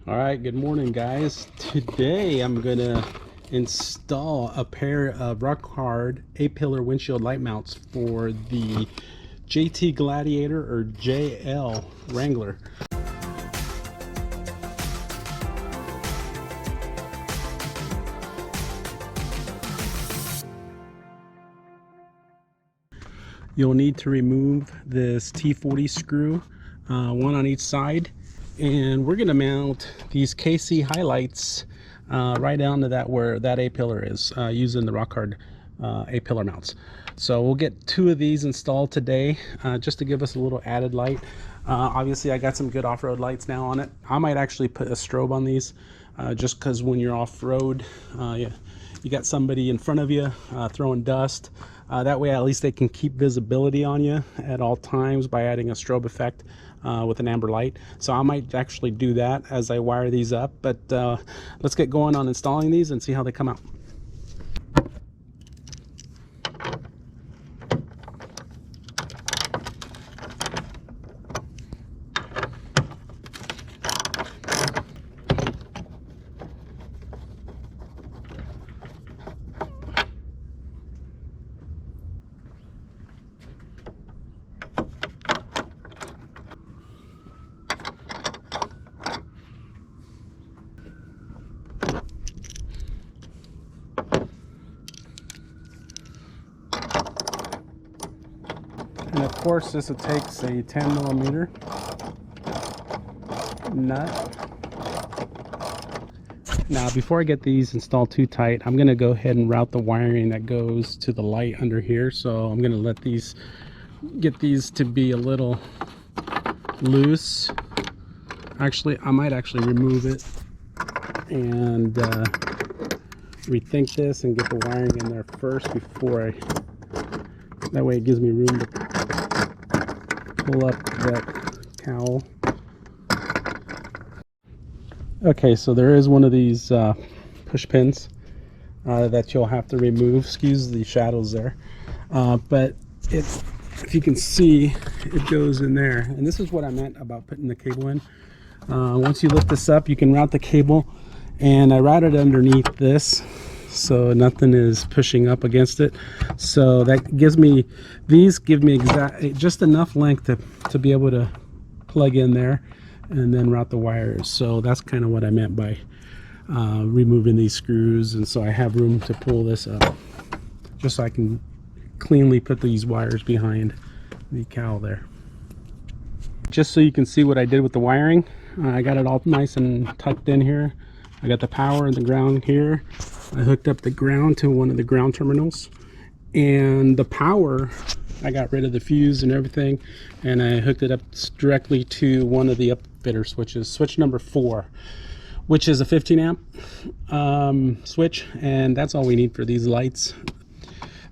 All right, good morning guys. Today I'm gonna install a pair of RockHard 8-pillar windshield light mounts for the JT Gladiator or JL Wrangler. You'll need to remove this T40 screw, one on each side, and we're gonna mount these KC Hilites right down to that where that A-pillar is, using the RockHard A-pillar mounts. So we'll get 2 of these installed today, just to give us a little added light. Obviously I got some good off-road lights now on it. I might actually put a strobe on these, just because when you're off-road, you got somebody in front of you throwing dust. That way at least they can keep visibility on you at all times by adding a strobe effect with an amber light. So I might actually do that as I wire these up, but let's get going on installing these and see how they come out. And of course this takes a 10mm nut. Now before I get these installed too tight, I'm going to go ahead and route the wiring that goes to the light under here. So I'm going to let these, get these to be a little loose. Actually, I might actually remove it and rethink this and get the wiring in there first before that way it gives me room to pull up that cowl. Okay, so there is one of these push pins that you'll have to remove. Excuse the shadows there, but it's, if you can see, it goes in there. And this is what I meant about putting the cable in. Once you lift this up, you can route the cable, and I routed underneath this so nothing is pushing up against it. So that gives me, these give me just enough length to be able to plug in there and then route the wires. So that's kind of what I meant by removing these screws. And so I have room to pull this up just so I can cleanly put these wires behind the cowl there. Just so you can see what I did with the wiring, I got it all nice and tucked in here. I got the power and the ground here. I hooked up the ground to one of the ground terminals, and the power, I got rid of the fuse and everything, and I hooked it up directly to one of the upfitter switches, switch number 4, which is a 15 amp switch, and that's all we need for these lights.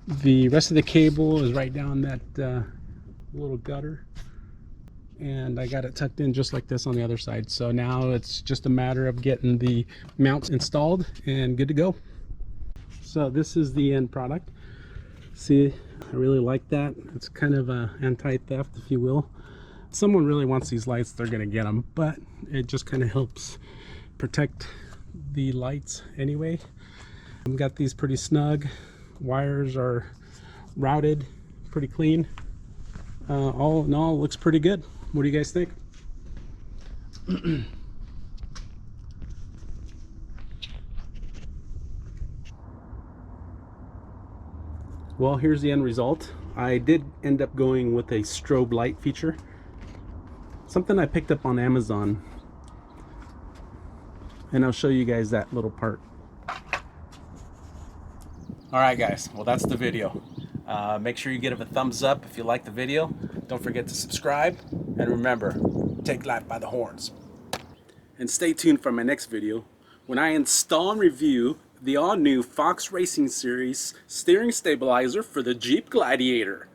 The rest of the cable is right down that little gutter, and I got it tucked in just like this on the other side. So now it's just a matter of getting the mounts installed and good to go. So this is the end product. See, I really like that. It's kind of a anti-theft, if you will. If someone really wants these lights, they're gonna get them, but it just kind of helps protect the lights anyway. I've got these pretty snug. Wires are routed pretty clean. All in all, looks pretty good. What do you guys think? Well, here's the end result. I did end up going with a strobe light feature, something I picked up on Amazon, and I'll show you guys that little part. All right guys, well that's the video. Make sure you give it a thumbs up if you like the video. Don't forget to subscribe, and remember, take life by the horns. And stay tuned for my next video when I install and review the all-new Fox Racing Series steering stabilizer for the Jeep Gladiator.